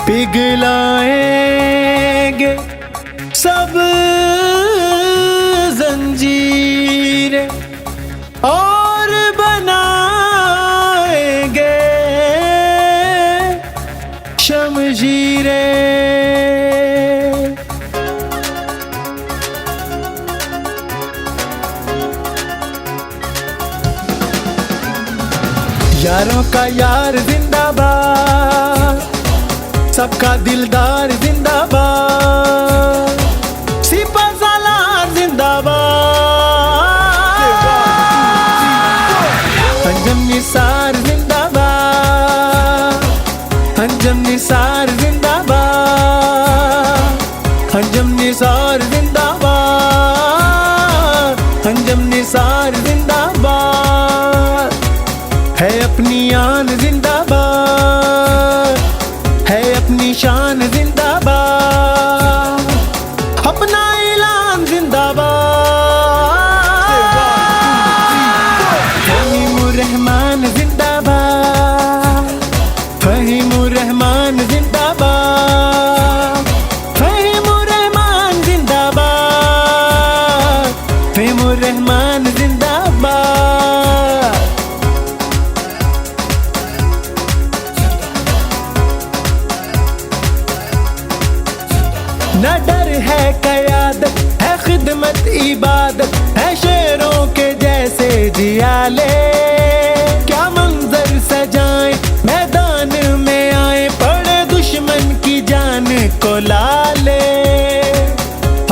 پگھلائیں گے سب زنجیریں اور بنائیں گے شمشیریں. یاروں کا یار زندہ باد، سب کا دلدار زندہ باد، سپہ سالار زندہ باد، انجم نثار زندہ باد، انجم نثار زندہ باد، انجم نثار زندہ باد، انجم نثار زندہ باد. ہے اپنی آن زندہ باد، ہے اپنی شان زندہ باد، اپنا اعلان زندہ باد. فہیم الرحمان زندہ باد، فہیم الرحمان زندہ باد، فہیم الرحمان زندہ باد، فہیم الرحمان زندہ باد. نہ ڈر ہے قیادت، ہے خدمت عبادت، ہے شیروں کے جیسے جیالے. کیا منظر سجائیں میدان میں آئے، پڑے دشمن کی جان کو لالے.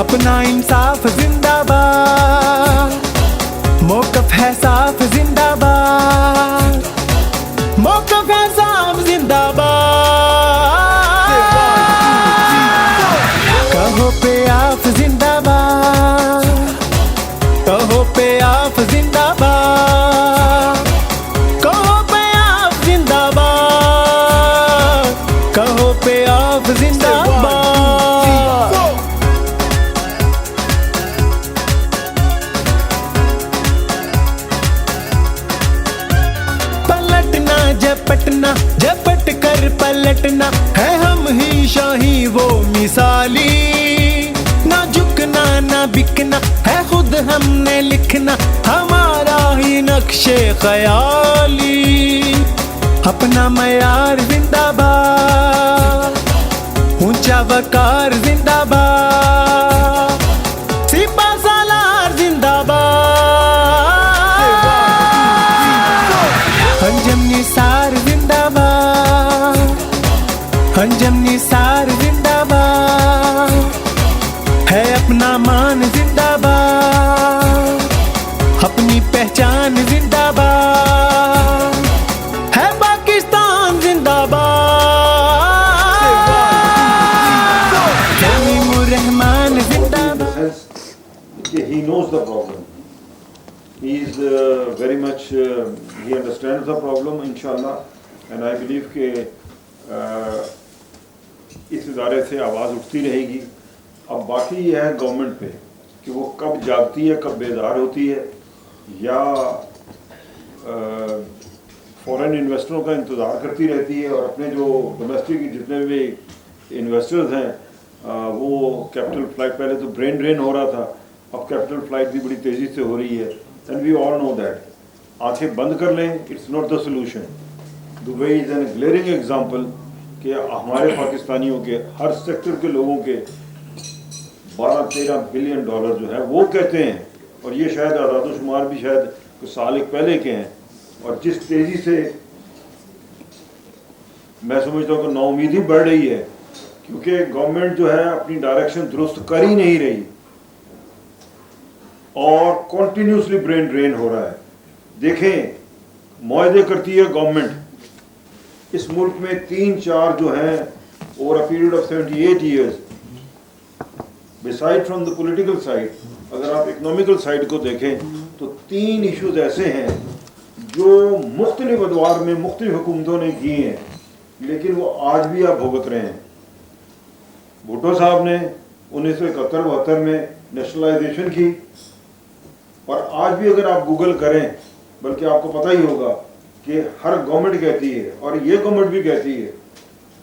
اپنا انصاف زندہ باد، موقف ہے صاف زندہ باد، موقف ہے صاف زندہ باد. کہو پہ آپ زندہ باد، کہو پہ آپ زندہ باد، کہو پہ آپ زندہ باد، کہو پہ آپ زندہ باد. پلٹنا جھپٹنا، جھپٹ کر پلٹنا، ہے ہم ہی شاہی وہ مثالی. نہ جھکنا نہ بکنا، ہے خود ہم نے لکھنا، ہمارا ہی نقش خیالی. اپنا معیار زندہ باد، اونچا وقار زندہ باد، سپہ سالار زندہ باد، انجم نثار زندہ باد، انجم نثار زندہ باد. ہے اپنا مان زندہ باد، اپنی پہچان زندہ باد، ہے پاکستان زندہ باد. فہیم الرحمان زندہ باد. He knows the problem. He is very much, he understands the problem, inshallah, and I believe کہ اس ادارے سے آواز اٹھتی رہے گی. اب باقی یہ ہے گورنمنٹ پہ کہ وہ کب جاگتی ہے، کب بیدار ہوتی ہے، یا فورن انویسٹروں کا انتظار کرتی رہتی ہے اور اپنے جو ڈومیسٹک جتنے بھی انویسٹرز ہیں وہ کیپٹل فلائٹ، پہلے تو برین ڈرین ہو رہا تھا، اب کیپٹل فلائٹ بھی بڑی تیزی سے ہو رہی ہے. And we all know that. آنکھیں بند کر لیں، it's not the solution. Dubai is an glaring example کہ ہمارے پاکستانیوں کے ہر سیکٹر کے لوگوں کے 12-13 بلین ڈالر جو ہے وہ کہتے ہیں، اور یہ شاید اعداد و شمار بھی شاید کچھ سال ایک پہلے کے ہیں. اور جس تیزی سے میں سمجھتا ہوں کہ نا امیدی بڑھ رہی ہے، کیونکہ گورنمنٹ جو ہے اپنی ڈائریکشن درست کر ہی نہیں رہی اور کنٹینیوسلی برین ڈرین ہو رہا ہے. دیکھیں معاہدے کرتی ہے گورنمنٹ، اس ملک میں 3-4 جو ہیں over a period of 78 years, beside from the political side, اگر آپ اکنامیکل سائڈ کو دیکھیں تو 3 ایشوز ایسے ہیں جو مختلف ادوار میں مختلف حکومتوں نے کی ہیں، لیکن وہ آج بھی آپ بھگت رہے ہیں. بھٹو صاحب نے 1971-72 میں نیشنلائزیشن کی، اور آج بھی اگر آپ گوگل کریں، بلکہ آپ کو پتہ ہی ہوگا کہ ہر گورنمنٹ کہتی ہے اور یہ گورنمنٹ بھی کہتی ہے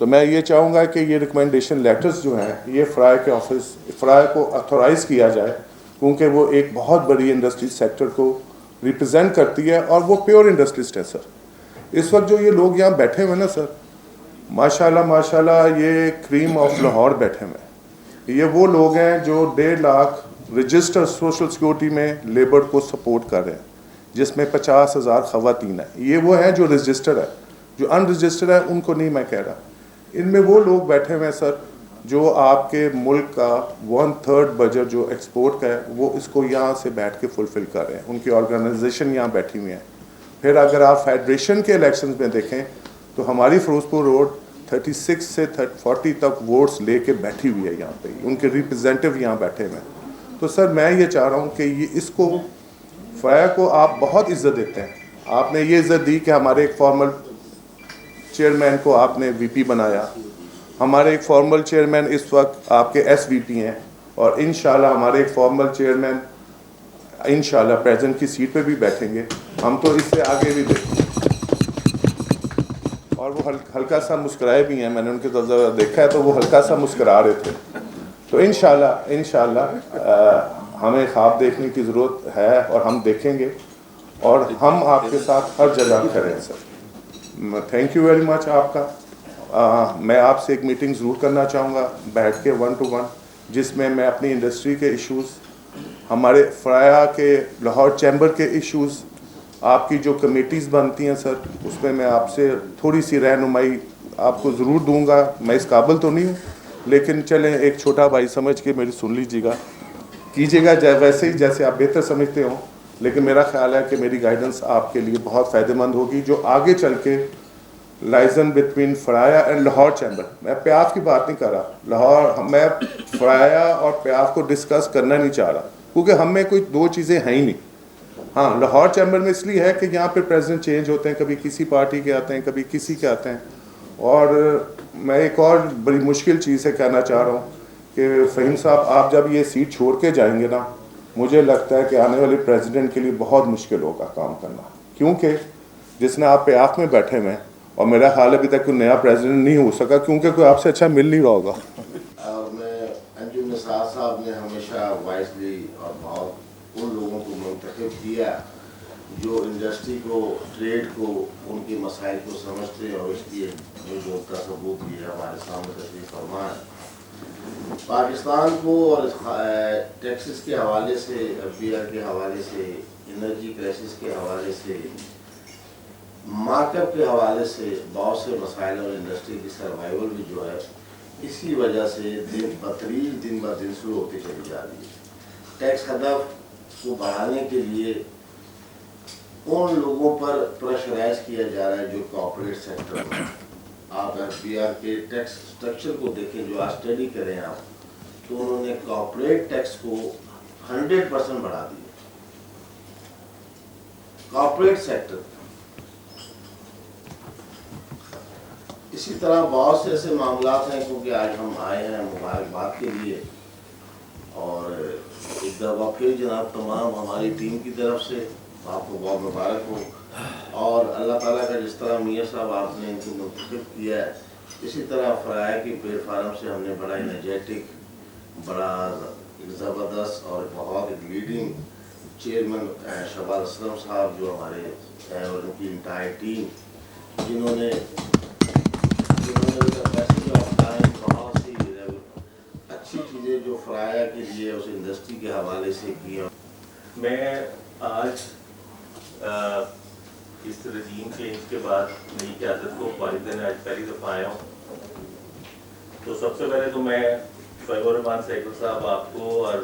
تو میں یہ چاہوں گا کہ یہ ریکمنڈیشن لیٹرز جو ہیں یہ فرائے کے آفس فرائے کو اتھورائز کیا جائے، کیونکہ وہ ایک بہت بڑی انڈسٹری سیکٹر کو ریپرزینٹ کرتی ہے اور وہ پیور انڈسٹریسٹ ہے سر. اس وقت جو یہ لوگ یہاں بیٹھے ہوئے نا سر، ماشاءاللہ یہ کریم آف لاہور بیٹھے ہوئے ہیں. یہ وہ لوگ ہیں جو 1.5 لاکھ رجسٹر سوشل سیکورٹی میں لیبر کو سپورٹ کر رہے ہیں، جس میں 50,000 خواتین ہیں. یہ وہ ہیں جو رجسٹر ہے، جو ان رجسٹر ہے ان کو نہیں میں کہہ رہا. ان میں وہ لوگ بیٹھے ہوئے ہیں سر جو آپ کے ملک کا 1/3 بجٹ جو ایکسپورٹ کا ہے وہ اس کو یہاں سے بیٹھ کے فلفل کر رہے ہیں. ان کی آرگنائزیشن یہاں بیٹھی ہوئی ہیں. پھر اگر آپ فیڈریشن کے الیکشنز میں دیکھیں تو ہماری فیروزپور روڈ 36 سے 40 تک ووٹس لے کے بیٹھی ہوئی ہے یہاں پہ، ان کے ریپرزینٹیو یہاں بیٹھے ہوئے ہیں. تو سر میں یہ چاہ رہا ہوں کہ یہ اس کو فرایا کو آپ بہت عزت دیتے ہیں. آپ نے یہ عزت دی کہ ہمارے ایک فارمل چیئرمین کو آپ نے وی پی بنایا. ہمارے ایک فارمل چیئرمین اس وقت آپ کے ایس وی پی ہیں، اور انشاءاللہ ہمارے ایک فارمل چیئرمین انشاءاللہ پریزیڈنٹ کی سیٹ پہ بھی بیٹھیں گے. ہم تو اس سے آگے بھی دیکھیں گے. اور وہ ہلکا سا مسکرائے بھی ہیں، میں نے ان کے طرف دیکھا ہے تو وہ ہلکا سا مسکرا رہے تھے. تو انشاءاللہ ہمیں خواب دیکھنے کی ضرورت ہے اور ہم دیکھیں گے، اور ہم آپ کے ساتھ ہر جگہ کھڑے ہیں سر. تھینک یو ویری مچ آپ کا. میں آپ سے ایک میٹنگ ضرور کرنا چاہوں گا بیٹھ کے 1 to 1، جس میں میں اپنی انڈسٹری کے ایشوز، ہمارے فرایا کے لاہور چیمبر کے ایشوز، آپ کی جو کمیٹیز بنتی ہیں سر اس میں آپ سے تھوڑی سی رہنمائی آپ کو ضرور دوں گا. میں اس قابل تو نہیں ہوں، لیکن چلیں ایک چھوٹا بھائی سمجھ کے میری سن لیجیے گا، کیجیے گا ویسے ہی جیسے آپ بہتر سمجھتے ہوں. لیکن میرا خیال ہے کہ میری گائیڈنس آپ کے لیے بہت فائدہ مند ہوگی، جو آگے چل کے لائزن بٹوین فرایا اینڈ لاہور چیمبر. میں پیاف کی بات نہیں کر رہا، لاہور میں فرایا اور پیاف کو ڈسکس کرنا نہیں چاہ رہا، کیونکہ ہم میں کوئی دو چیزیں ہیں ہی نہیں. ہاں لاہور چیمبر میں اس لیے ہے کہ یہاں پہ پریزیڈنٹ چینج ہوتے ہیں، کبھی کسی پارٹی کے آتے ہیں کبھی کسی کے آتے ہیں. اور میں ایک اور بڑی مشکل چیز سے کہنا چاہ رہا ہوں کہ فہیم صاحب آپ جب یہ سیٹ چھوڑ کے جائیں گے نا، مجھے لگتا ہے کہ آنے والے پریزیڈنٹ کے لیے بہت مشکل ہوگا کام کرنا، کیونکہ جس نے آپ پہ آپ میں بیٹھے ہوئے ہیں، اور میرا خیال ابھی تک کوئی نیا پریزیڈنٹ نہیں ہو سکا کیونکہ کوئی آپ سے اچھا مل نہیں رہا ہوگا. اور میں انجم نثار صاحب نے ہمیشہ وائسلی اور بہت ان لوگوں کو منتخب کیا جو انڈسٹری کو، ٹریڈ کو، ان کے مسائل کو سمجھتے ہیں، اور اس لیے جو ان کا ثبوت بھی ہے ہمارے سامنے تشریف فرما ہے. پاکستان کو اور ٹیکسز کے حوالے سے، ایف بی آر کے حوالے سے، انرجی کرائسس کے حوالے سے، مارکیٹ کے حوالے سے بہت سے مسائل، اور انڈسٹری کی سروائیول بھی جو ہے اسی وجہ سے دن بہ دن شروع ہوتی چلی جا رہی ہے. ٹیکس ہدف کو بڑھانے کے لیے ان لوگوں پر پریشرائز کیا جا رہا ہے جو کارپوریٹ سیکٹر میں. آپ ایف بی آر کے ٹیکس اسٹرکچر کو دیکھیں، جو آج اسٹڈی کریں آپ، تو انہوں نے کارپوریٹ ٹیکس کو 100% بڑھا دیا. Corporate sector. اسی طرح بہت سے ایسے معاملات ہیں، کیونکہ آج ہم آئے ہیں مبارکباد کے لیے، اور ایک دفعہ پھر جناب تمام ہماری ٹیم کی طرف سے آپ کو بہت مبارک ہو. اور اللہ تعالیٰ کا جس طرح میاں صاحب آپ نے ان کو منتخب کیا ہے، اسی طرح فرایا کی پلیٹ فارم سے ہم نے بڑا انرجیٹک، بڑا زبردست اور بہت ایک لیڈنگ چیئرمین شہباز اسلم صاحب جو ہمارے ہیں، اور ان کی انٹائر ٹیم جنہوں نے بہت سی اچھی چیزیں جو فرایا کے لیے اس انڈسٹری کے حوالے سے کی. میں آج اس رجیم چینج کے بعد نئی قیادت کو فارغ دینے آج پہلی دفعہ آیا ہوں. تو سب سے پہلے تو میں فیض الرحمان سیکل صاحب آپ کو اور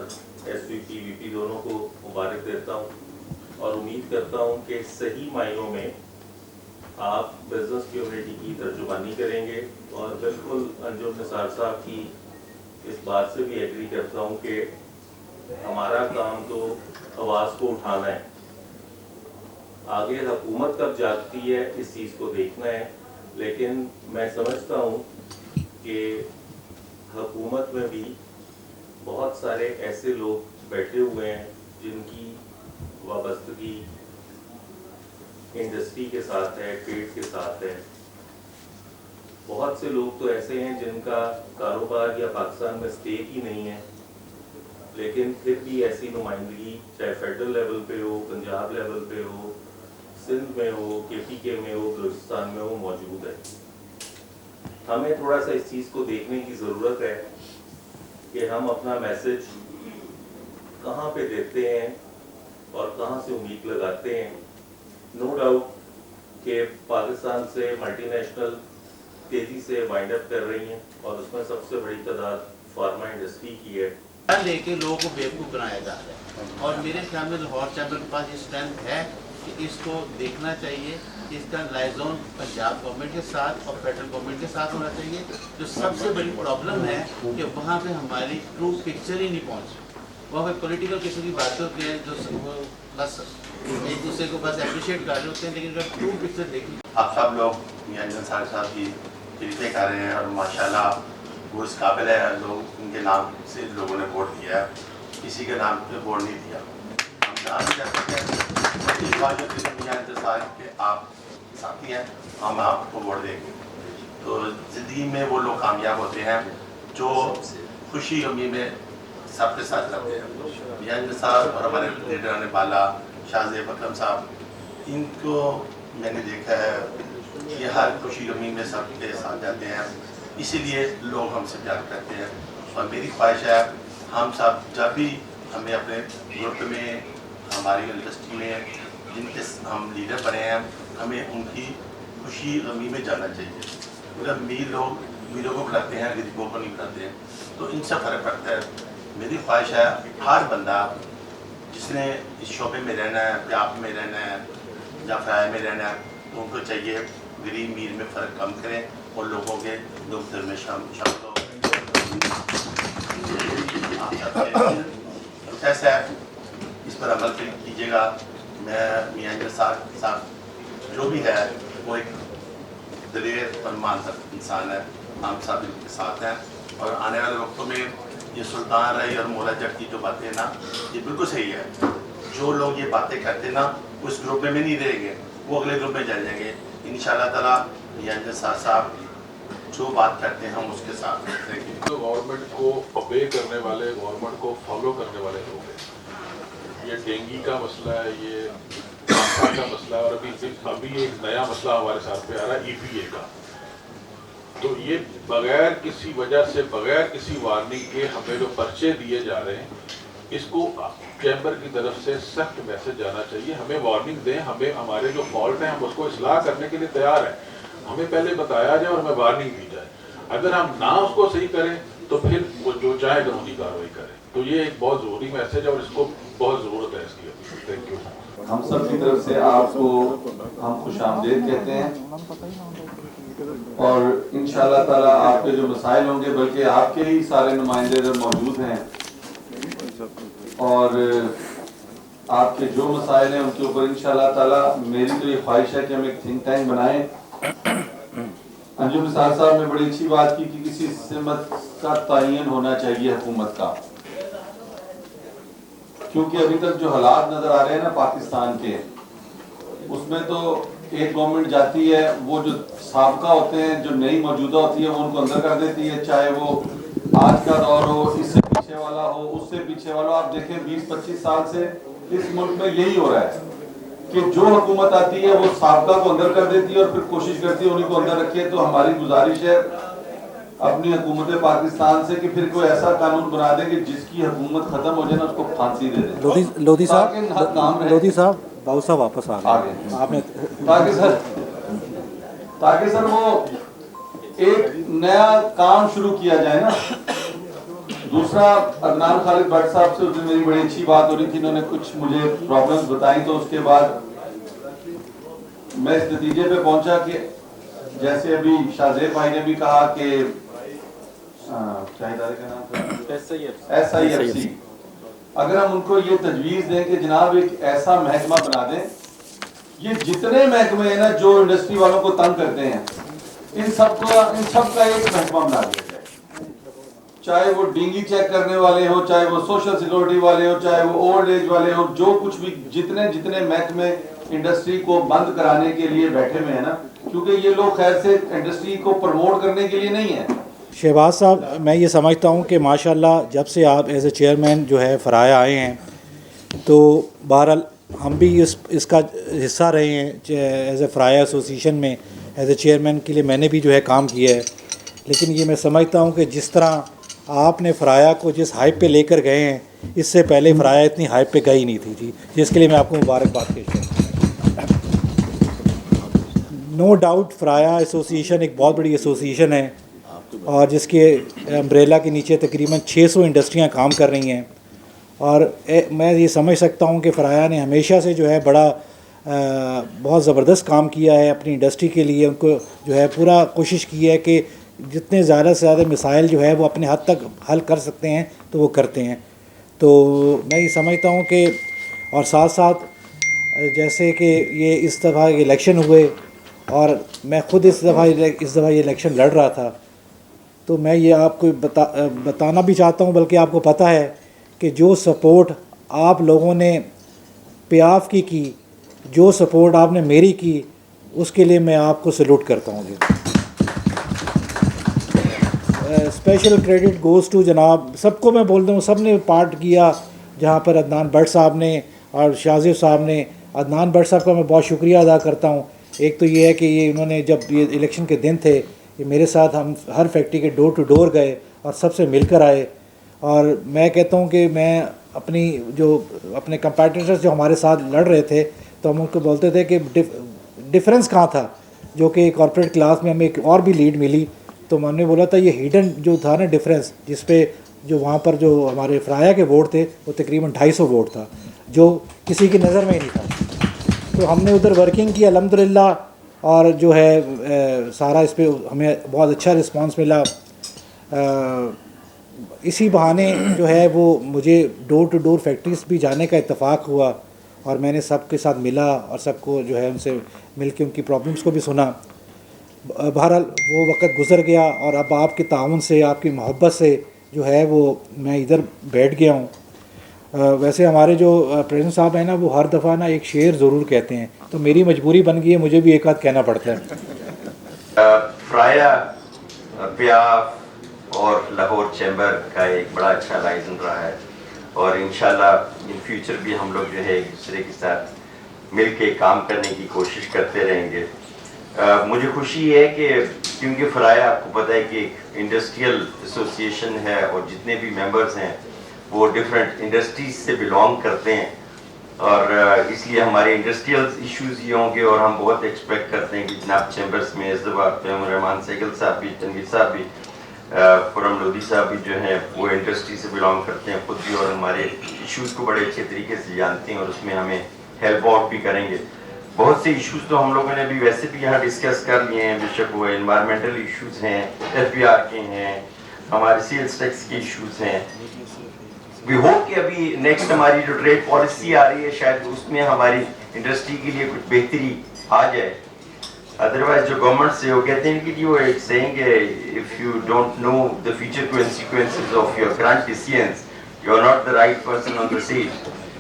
ایس وی پی دونوں کو مبارک دیتا ہوں، اور امید کرتا ہوں کہ صحیح معنوں میں آپ بزنس کمیونٹی کی ترجمانی کریں گے. اور بالکل انجم نثار صاحب کی اس بات سے بھی ایگری کرتا ہوں کہ ہمارا کام تو آواز کو اٹھانا ہے. آگے حکومت کب جاگتی ہے اس چیز کو دیکھنا ہے، لیکن میں سمجھتا ہوں کہ حکومت میں بھی بہت سارے ایسے لوگ بیٹھے ہوئے ہیں جن کی وابستگی انڈسٹری کے ساتھ ہے، ٹریڈ کے ساتھ ہے. بہت سے لوگ تو ایسے ہیں جن کا کاروبار یا پاکستان میں اسٹیک ہی نہیں ہے، لیکن پھر بھی ایسی نمائندگی چاہے فیڈرل لیول پہ ہو، پنجاب لیول پہ ہو، سندھ میں ہو، KPK میں ہو، بلوچستان میں ہو، موجود ہے۔ ہمیں تھوڑا سا اس چیز کو دیکھنے کی ضرورت ہے کہ ہم اپنا میسج کہاں پہ دیتے ہیں اور کہاں سے امید لگاتے ہیں۔ نو ڈاؤٹ کہ پاکستان سے ملٹی نیشنل تیزی سے وائنڈ اپ کر رہی ہیں اور اس میں سب سے بڑی تعداد فارما انڈسٹری کی ہے۔ لے کے لوگوں کو بیوقوف بنایا جا رہا ہے، اور میرے خیال میں لاہور چیمبر کے پاس یہ اسٹرینتھ ہے کہ اس کو دیکھنا چاہیے کہ اس کا لائزون پنجاب گورنمنٹ کے ساتھ اور فیڈرل گورنمنٹ کے ساتھ ہونا چاہیے۔ جو سب سے بڑی پرابلم ہے کہ وہاں پہ ہماری ٹرو پکچر ہی نہیں پہنچ رہی، وہاں پہ پولیٹیکل قسم کی باتیں ہوتی ہیں جو بس ایک دوسرے کو بس اپریشیٹ کر رہے ہوتے ہیں، لیکن اگر ٹرو پکچر دیکھیں۔ آپ سب لوگ میاں جان صاحب کی تعریفیں کر رہے ہیں اور ماشاءاللہ وہ اس قابل ہے، لوگ ان کے نام سے لوگوں نے ووٹ دیا ہے، کسی کے نام پہ ووٹ نہیں دیا۔ ہم جان بھی کرتے ہیں اس بات جو میاں جان صاحب کہ آپ ساتھی ہیں، ہم آپ کو ووٹ دیں گے۔ تو زندگی میں وہ لوگ کامیاب ہوتے ہیں جو خوشی غمی میں سب کے ساتھ رہتے ہیں۔ میاں جان صاحب اور ہمارے لیڈر نے بالا شاہ زیب اکرم صاحب، ان کو میں نے دیکھا ہے یہ ہر خوشی غمی میں سب کے ساتھ جاتے ہیں، اسی لیے لوگ ہم سے پیار کرتے ہیں۔ اور میری خواہش ہے ہم سب جب بھی ہمیں اپنے گروپ میں، ہماری انڈسٹری میں جن کے ہم لیڈر بنے ہیں، ہمیں ان کی خوشی غمی میں جانا چاہیے۔ مگر امیروں کو بلاتے ہیں، غریبوں کو نہیں بلاتے ہیں، تو ان سے فرق پڑتا ہے۔ میری خواہش ہے ہر بندہ جس نے اس شعبے میں رہنا ہے، پیاپ میں رہنا ہے یا فرائے میں رہنا ہے، تو ان کو چاہیے غریب امیر میں فرق کم کریں اور لوگوں کے دکھ درد میں شامل ہو۔ کیسا ہے اس پر عمل کیجیے گا۔ میں میاں جان صاحب جو بھی ہے وہ ایک دلیر اور مانسک انسان ہے، ہم سب ان کے ساتھ ہیں، اور آنے والے وقتوں میں یہ سلطان رہی اور مولا جٹ کی جو باتیں نا، یہ بالکل صحیح ہے۔ جو لوگ یہ باتیں کرتے نا وہ اس گروپ میں نہیں رہیں گے، وہ اگلے گروپ میں جل جائیں گے انشاءاللہ تعالیٰ۔ میاں جان صاحب جو بات کرتے ہیں ہم اس کے ساتھ ہیں۔ تو گورنمنٹ کو اوبے کرنے والے، گورنمنٹ کو فالو کرنے والے لوگ ہیں۔ یہ ڈینگی کا مسئلہ ہے، یہ کا مسئلہ ہے، اور ابھی ایک نیا مسئلہ ہمارے ساتھ پہ آ رہا ہے EPA کا۔ تو یہ بغیر کسی وجہ سے، بغیر کسی وارننگ کے ہمیں جو پرچے دیے جا رہے ہیں، اس کو چیمبر کی طرف سے سخت میسج جانا چاہیے۔ ہمیں وارننگ دیں، ہمیں ہمارے جو فالٹ ہیں ہم اس کو اصلاح کرنے کے لیے تیار ہیں، ہمیں پہلے بتایا جائے اور ہمیں وارننگ دی جائے۔ اگر ہم نہ اس کو صحیح کریں تو پھر وہ جو چاہے قانونی کارروائی کریں۔ تو یہ ایک بہت ضروری میسج ہے اور اس کو بہت ضرورت ہے اس کی۔ Thank you. ہم سب کی طرف سے آپ کو ہم خوش آمدید کہتے ہیں، اور انشاءاللہ تعالیٰ آپ کے جو مسائل ہوں گے، بلکہ آپ کے ہی سارے نمائندے ادھر موجود ہیں، اور آپ کے جو مسائل ہیں ان کے اوپر انشاءاللہ تعالیٰ میری تو یہ خواہش ہے کہ ہم ایک تھنک ٹینک بنائیں۔ انجم نثار صاحب نے بڑی اچھی بات کی کہ کسی سمت کا تعین ہونا چاہیے حکومت کا، کیونکہ ابھی تک جو حالات نظر آ رہے ہیں نا پاکستان کے، اس میں تو ایک گورنمنٹ جاتی ہے، وہ جو سابقہ ہوتے ہیں، جو نئی موجودہ ہوتی ہے، وہ ان کو اندر کر دیتی ہے، چاہے وہ آج کا دور ہو، اس سے پیچھے والا ہو، اس سے پیچھے والا ہو۔ آپ دیکھیں 20-25 سال سے اس ملک میں یہی ہو رہا ہے کہ جو حکومت آتی ہے وہ سابقہ کو اندر کر دیتی ہے اور پھر کوشش کرتی ہے انہیں کو اندر رکھے۔ تو ہماری گزارش ہے اپنی حکومت پاکستان سے کہ پھر کوئی ایسا قانون بنا دے کہ جس کی حکومت ختم ہو جائے نا اس کو پھانسی دے دے۔ لودھی صاحب باؤ صاحب واپس آ گئے آپ نے، تاکہ سر وہ ایک نیا کام شروع کیا جائے نا۔ دوسرا، عدنان خالد بٹ صاحب سے اس دن میری بڑی اچھی بات ہو رہی تھی، انہوں نے کچھ مجھے پرابلمز بتائیں، تو اس کے بعد میں اس نتیجے پہ پہنچا کہ جیسے ابھی شاہ زیب بھائی نے بھی کہا کہ کیا ادارے کا نام تھا، SIFC، اگر ہم ان کو یہ تجویز دیں کہ جناب ایک ایسا محکمہ بنا دیں، یہ جتنے محکمے ہیں نا جو انڈسٹری والوں کو تنگ کرتے ہیں، ان سب کا ایک محکمہ بنا دیا جائے، چاہے وہ ڈینگی چیک کرنے والے ہوں، چاہے وہ سوشل سیکورٹی والے ہوں، چاہے وہ اولڈ ایج والے ہوں، جو کچھ بھی جتنے محکمے انڈسٹری کو بند کرانے کے لیے بیٹھے ہوئے ہیں نا, کیونکہ یہ لوگ خیر سے انڈسٹری کو پروموٹ کرنے کے لیے نہیں ہیں. شہباز صاحب, میں یہ سمجھتا ہوں کہ ماشاءاللہ جب سے آپ ایز اے چیئرمین جو ہے فرایا آئے ہیں, تو بہرحال ہم بھی اس کا حصہ رہے ہیں ایز اے فرایا ایسوسیشن میں. ایز اے چیئرمین کے لیے میں نے بھی جو ہے کام کیا ہے, لیکن یہ میں سمجھتا ہوں کہ جس طرح آپ نے فرایا کو جس ہائپ پہ لے کر گئے ہیں, اس سے پہلے فرایا اتنی ہائپ پہ گئی نہیں تھی جی, جس کے لیے میں آپ کو مبارکباد پیش کرتا ہوں. نو ڈاؤٹ فرایا ایسوسیشن ایک بہت بڑی ایسوسیشن ہے, اور جس کے امبریلا کے نیچے تقریباً 600 انڈسٹریاں کام کر رہی ہیں. اور میں یہ سمجھ سکتا ہوں کہ فرایا نے ہمیشہ سے جو ہے بڑا بہت زبردست کام کیا ہے اپنی انڈسٹری کے لیے. ان کو جو ہے پورا کوشش کی ہے کہ جتنے زیادہ سے زیادہ مسائل جو ہے وہ اپنے حد تک حل کر سکتے ہیں تو وہ کرتے ہیں. تو میں یہ سمجھتا ہوں کہ, اور ساتھ ساتھ جیسے کہ یہ اس دفعہ الیکشن ہوئے, اور میں خود اس دفعہ یہ الیکشن لڑ رہا تھا, تو میں یہ آپ کو بتانا بھی چاہتا ہوں, بلکہ آپ کو پتہ ہے کہ جو سپورٹ آپ لوگوں نے پیاف کی جو سپورٹ آپ نے میری کی, اس کے لیے میں آپ کو سلوٹ کرتا ہوں جی. اسپیشل کریڈٹ گوز ٹو جناب سب کو, میں بولتا ہوں سب نے پارٹ کیا, جہاں پر عدنان بٹ صاحب نے اور شازیب صاحب نے. عدنان بٹ صاحب کا میں بہت شکریہ ادا کرتا ہوں. ایک تو یہ ہے کہ یہ انہوں نے جب یہ الیکشن کے دن تھے, یہ میرے ساتھ ہم ہر فیکٹری کے ڈور ٹو ڈور گئے اور سب سے مل کر آئے. اور میں کہتا ہوں کہ میں اپنے کمپیٹیٹرز جو ہمارے ساتھ لڑ رہے تھے, تو ہم ان کو بولتے تھے کہ ڈفرینس کہاں تھا, جو کہ کارپوریٹ کلاس میں ہمیں ایک اور بھی لیڈ ملی. تو میں نے بولا تھا یہ ہیڈن جو تھا نا ڈفرینس, جس پہ جو وہاں پر جو ہمارے فرایا کے ووٹ تھے وہ تقریباً 250 ووٹ تھا, جو کسی کی نظر میں ہی نہیں تھا. تو ہم نے ادھر ورکنگ کی الحمدللہ, اور جو ہے سارا اس پہ ہمیں بہت اچھا رسپانس ملا. اسی بہانے جو ہے وہ مجھے ڈور ٹو ڈور فیکٹریز بھی جانے کا اتفاق ہوا, اور میں نے سب کے ساتھ ملا اور سب کو جو ہے ان سے مل کے ان کی پرابلمس کو بھی سنا. بہرحال وہ وقت گزر گیا, اور اب آپ کے تعاون سے, آپ کی محبت سے جو ہے وہ میں ادھر بیٹھ گیا ہوں. ویسے ہمارے جو پریزیڈنٹ صاحب ہیں نا, وہ ہر دفعہ نا ایک شعر ضرور کہتے ہیں, تو میری مجبوری بن گئی ہے, مجھے بھی ایک آدھ کہنا پڑتا ہے. فرایا, پیاف اور لاہور چیمبر کا ایک بڑا اچھا لائزن رہا ہے, اور انشاءاللہ ان فیوچر بھی ہم لوگ جو ہے ایک دوسرے کے ساتھ مل کے کام کرنے کی کوشش کرتے رہیں گے. مجھے خوشی ہے کہ کیونکہ فرایا آپ کو پتہ ہے کہ ایک انڈسٹریل ایسوسیشن ہے, اور جتنے بھی ممبرز ہیں وہ ڈفرینٹ انڈسٹریز سے بلانگ کرتے ہیں, اور اس لیے ہمارے انڈسٹریل ایشوز یہ ہوں گے. اور ہم بہت ایکسپیکٹ کرتے ہیں کہ جناب چیمبرز میں اس دفعہ پیغمبر رحمان سیکل صاحب بھی, تنویر صاحب بھی, خرم لودھی صاحب بھی جو ہیں وہ انڈسٹری سے بلانگ کرتے ہیں خود بھی, اور ہمارے ایشوز کو بڑے اچھے طریقے سے جانتے ہیں, اور اس میں ہمیں ہیلپ آؤٹ بھی کریں گے. بہت سے ایشوز تو ہم لوگوں نے بھی ویسے بھی یہاں ڈسکس کر لیے ہیں, بے شک وہ انوائرمنٹل ایشوز ہیں, FBR کے ہیں, ہمارے سیلز ٹیکس کے ایشوز ہیں. وی ہوپ کہ ابھی نیکسٹ ہماری جو ٹریڈ پالیسی آ رہی ہے شاید اس میں ہماری انڈسٹری کے لیے کچھ بہتری آ جائے. ادروائز جو گورنمنٹ سے وہ کہتے ہیں کہ وہ ایک سینگ ہے, if you don't know the future consequences of your current decisions, you are not the right person on the set.